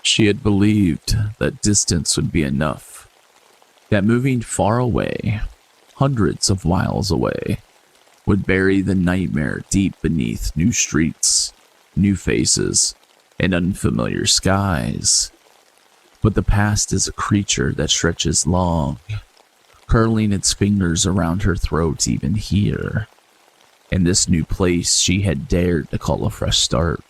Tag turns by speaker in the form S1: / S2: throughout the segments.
S1: She had believed that distance would be enough, that moving far away, hundreds of miles away, would bury the nightmare deep beneath new streets, new faces, and unfamiliar skies. But the past is a creature that stretches long, curling its fingers around her throat even here. In this new place she had dared to call a fresh start.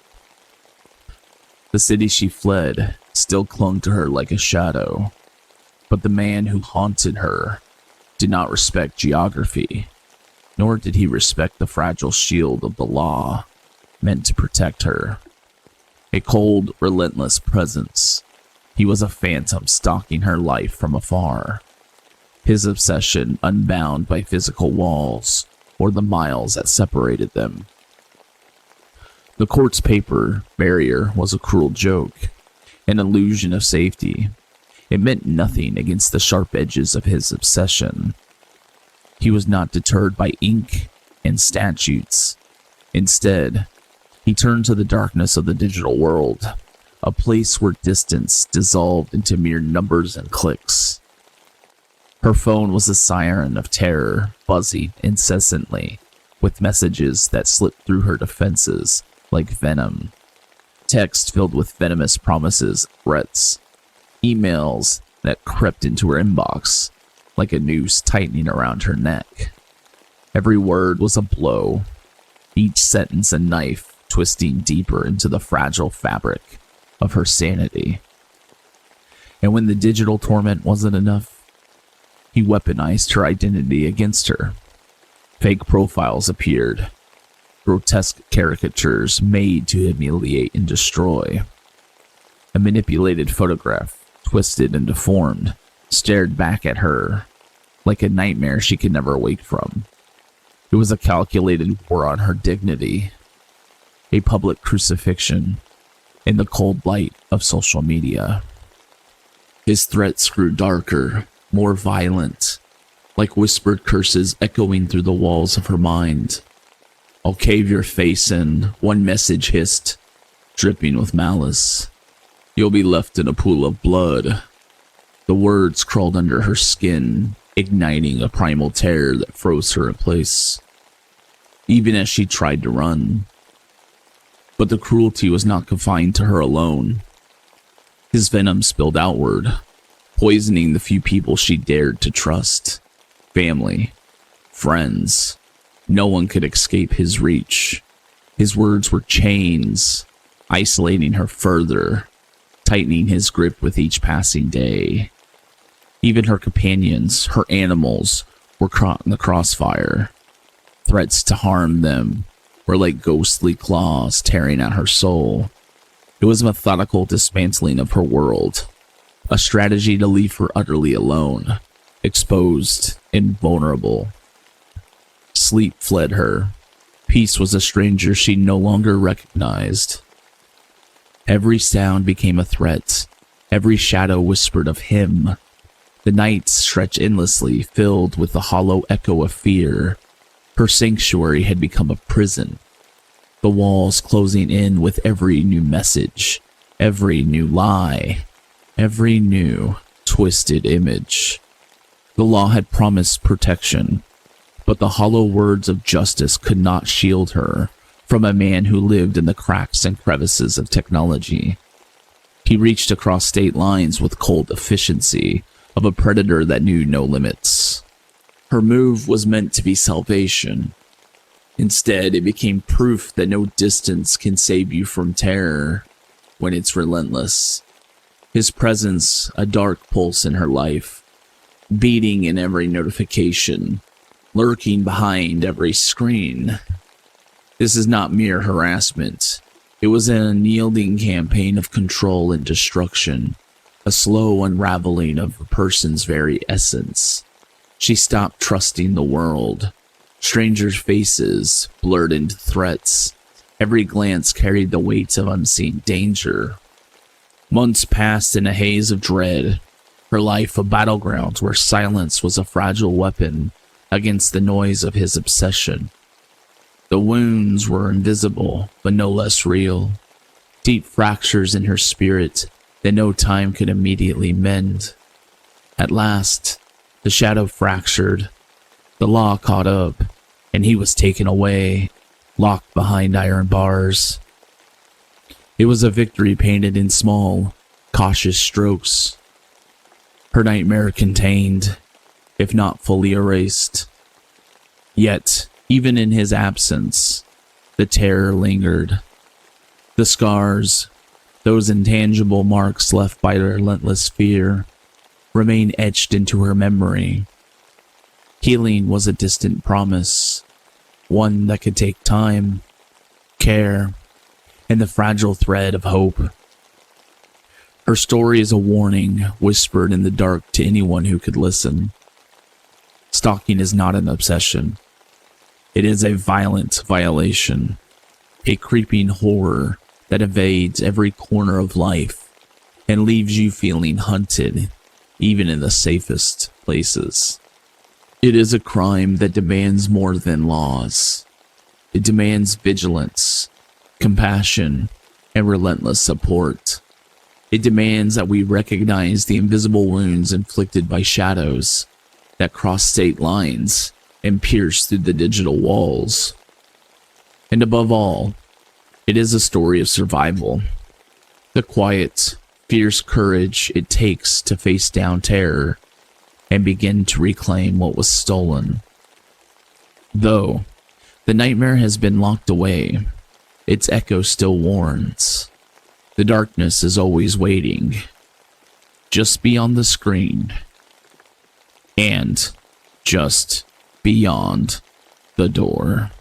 S1: The city she fled still clung to her like a shadow, but the man who haunted her did not respect geography, nor did he respect the fragile shield of the law meant to protect her. A cold, relentless presence. He was a phantom stalking her life from afar, his obsession unbound by physical walls or the miles that separated them. The court's paper barrier was a cruel joke, an illusion of safety. It meant nothing against the sharp edges of his obsession. He was not deterred by ink and statutes. Instead, he turned to the darkness of the digital world, a place where distance dissolved into mere numbers and clicks. Her phone was a siren of terror, buzzing incessantly, with messages that slipped through her defenses like venom. Text filled with venomous promises, threats, emails that crept into her inbox like a noose tightening around her neck. Every word was a blow, each sentence a knife twisting deeper into the fragile fabric of her sanity. And when the digital torment wasn't enough, he weaponized her identity against her. Fake profiles appeared, grotesque caricatures made to humiliate and destroy. A manipulated photograph, twisted and deformed, stared back at her like a nightmare she could never wake from. It was a calculated war on her dignity, a public crucifixion in the cold light of social media. His threats grew darker, more violent, like whispered curses echoing through the walls of her mind. "I'll cave your face in," one message hissed, dripping with malice. "You'll be left in a pool of blood." The words crawled under her skin, igniting a primal terror that froze her in place, even as she tried to run. But the cruelty was not confined to her alone. His venom spilled outward, poisoning the few people she dared to trust. Family, friends. No one could escape his reach. His words were chains, isolating her further, tightening his grip with each passing day. Even her companions, her animals, were caught in the crossfire. Threats to harm them were like ghostly claws tearing at her soul. It was a methodical dismantling of her world, a strategy to leave her utterly alone, exposed and vulnerable. Sleep fled her. Peace was a stranger she no longer recognized. Every sound became a threat. Every shadow whispered of him. The nights stretched endlessly, filled with the hollow echo of fear. Her sanctuary had become a prison, the walls closing in with every new message, every new lie, every new twisted image. The law had promised protection, but the hollow words of justice could not shield her from a man who lived in the cracks and crevices of technology. He reached across state lines with cold efficiency of a predator that knew no limits. Her move was meant to be salvation. Instead, it became proof that no distance can save you from terror when it's relentless. His presence, a dark pulse in her life, beating in every notification, lurking behind every screen. This is not mere harassment. It was an unyielding campaign of control and destruction, a slow unraveling of a person's very essence. She stopped trusting the world. Strangers' faces blurred into threats. Every glance carried the weight of unseen danger. Months passed in a haze of dread, her life a battleground where silence was a fragile weapon against the noise of his obsession. The wounds were invisible, but no less real. Deep fractures in her spirit that no time could immediately mend. At last, the shadow fractured, the law caught up, and he was taken away, locked behind iron bars. It was a victory painted in small, cautious strokes. Her nightmare contained, if not fully erased. Yet, even in his absence, the terror lingered. The scars, those intangible marks left by relentless fear, remained etched into her memory. Healing was a distant promise, one that could take time, care, and the fragile thread of hope. Her story is a warning whispered in the dark to anyone who could listen. Stalking is not an obsession. It is a violent violation, a creeping horror that invades every corner of life and leaves you feeling hunted, even in the safest places. It is a crime that demands more than laws. It demands vigilance, compassion, and relentless support. It demands that we recognize the invisible wounds inflicted by shadows that cross state lines and pierce through the digital walls. And above all, it is a story of survival. The quiet, fierce courage it takes to face down terror and begin to reclaim what was stolen. Though the nightmare has been locked away, its echo still warns. The darkness is always waiting, just beyond the screen, and just beyond the door.